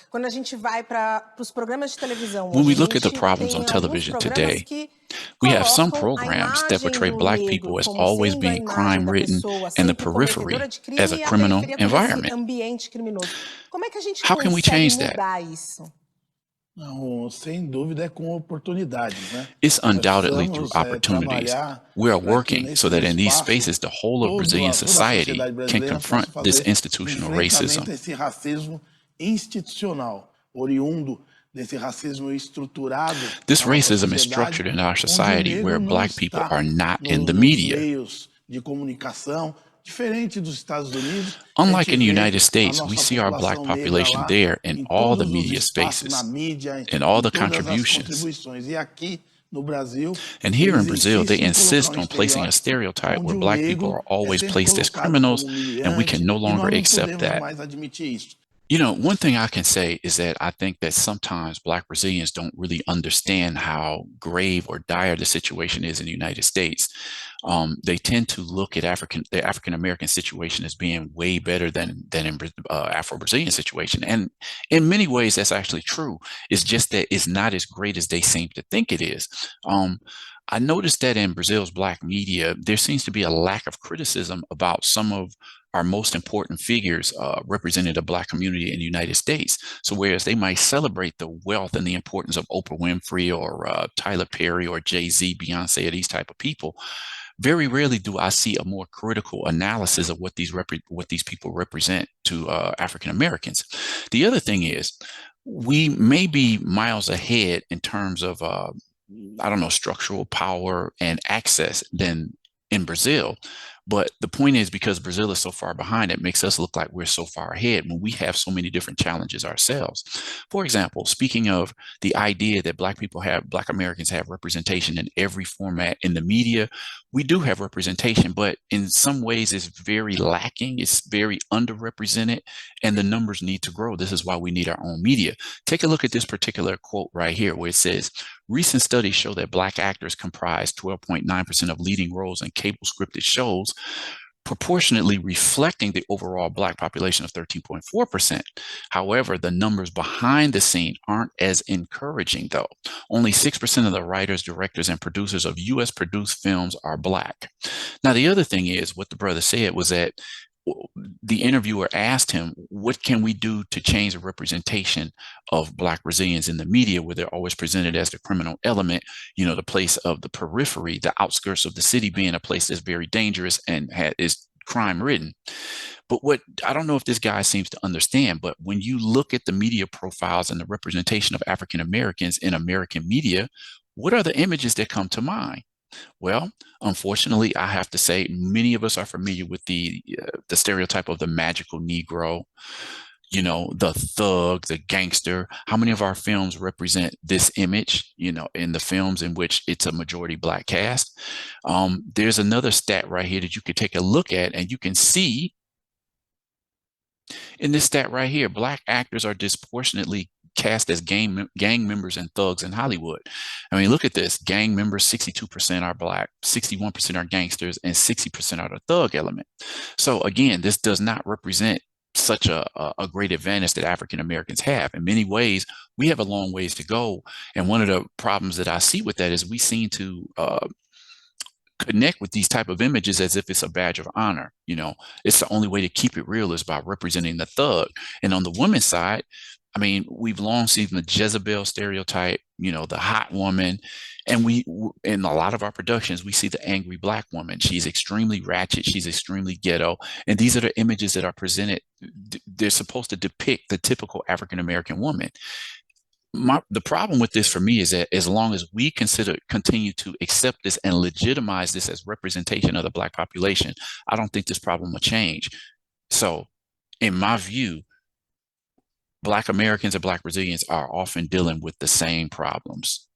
Quando a gente vai para os programas de televisão When hoje, we a look at the gente problems on tem alguns television programas today, que we have some colocam a programs that imagem portray do Black negro people as como always sendo a being imagem da crime-ridden pessoa and the sempre cometedora periphery de as crime a e a criminal periferia como esse environment. ambiente criminoso. Como é que a gente How can we consegue change that? mudar isso? Não, sem dúvida é com oportunidades, né? It's Nós undoubtedly through precisamos opportunities. trabalhar We are para que working so that nesses in these espaços spaces, the whole of Brazilian toda a society sociedade can brasileira confront possa this fazer institutional racism. enfrentamento a esse racismo institucional, oriundo desse racismo estruturado This na nossa racism is sociedade, structured in our onde o society where negro não Black people está are not in the nos media. meios de comunicação, diferente dos Estados Unidos. A Unlike gente in the vê United a States, we nossa see our Black população negra population lá there in em all the todos os media espaços, na spaces, mídia, in all em the todas as contributions. contribuições. E aqui no Brasil, And here in eles Brazil, they insistem em colocar insist um on placing a estereótipo stereotype onde where o Black people negro are é always sempre placed as colocado criminals, como and we can humilhante, no e longer nós não accept podemos that. mais admitir isso. You know, one thing I can say is that I think that sometimes Black Brazilians don't really understand how grave or dire the situation is in the United States. They tend to look at the African American situation as being way better than in Afro-Brazilian situation, and in many ways that's actually true. It's just that it's not as great as they seem to think it is. I noticed that in Brazil's Black media, there seems to be a lack of criticism about some of our most important figures representing the Black community in the United States. So whereas they might celebrate the wealth and the importance of Oprah Winfrey or Tyler Perry or Jay-Z, Beyonce, or these type of people, very rarely do I see a more critical analysis of what these people represent to African Americans. The other thing is, we may be miles ahead in terms of I don't know, structural power and access than in Brazil. But the point is, because Brazil is so far behind, it makes us look like we're so far ahead when we have so many different challenges ourselves. For example, speaking of the idea that Black Americans have representation in every format in the media, we do have representation, but in some ways it's very lacking. It's very underrepresented, and the numbers need to grow. This is why we need our own media. Take a look at this particular quote right here, where it says, recent studies show that Black actors comprise 12.9% of leading roles in cable scripted shows, proportionately reflecting the overall Black population of 13.4%. However, the numbers behind the scene aren't as encouraging, though. Only 6% of the writers, directors, and producers of U.S. produced films are Black. Now, the other thing is, what the brother said was that the interviewer asked him, what can we do to change the representation of Black Brazilians in the media, where they're always presented as the criminal element, you know, the place of the periphery, the outskirts of the city being a place that's very dangerous and is crime ridden. But what I don't know if this guy seems to understand, but when you look at the media profiles and the representation of African Americans in American media, what are the images that come to mind? Well, unfortunately, I have to say many of us are familiar with the stereotype of the magical Negro, you know, the thug, the gangster. How many of our films represent this image, you know, in the films in which it's a majority Black cast? There's another stat right here that you could take a look at, and you can see in this stat right here, Black actors are disproportionately cast as gang members and thugs in Hollywood. I mean, look at this. Gang members, 62% are Black, 61% are gangsters, and 60% are the thug element. So again, this does not represent such a great advantage that African Americans have. In many ways, we have a long ways to go. And one of the problems that I see with that is we seem to connect with these type of images as if it's a badge of honor. You know, it's the only way to keep it real is by representing the thug. And on the women's side, I mean, we've long seen the Jezebel stereotype, you know, the hot woman. And in a lot of our productions, we see the angry Black woman. She's extremely ratchet. She's extremely ghetto. And these are the images that are presented. They're supposed to depict the typical African-American woman. The problem with this for me is that as long as we continue to accept this and legitimize this as representation of the Black population, I don't think this problem will change. So in my view, Black Americans and Black Brazilians are often dealing with the same problems.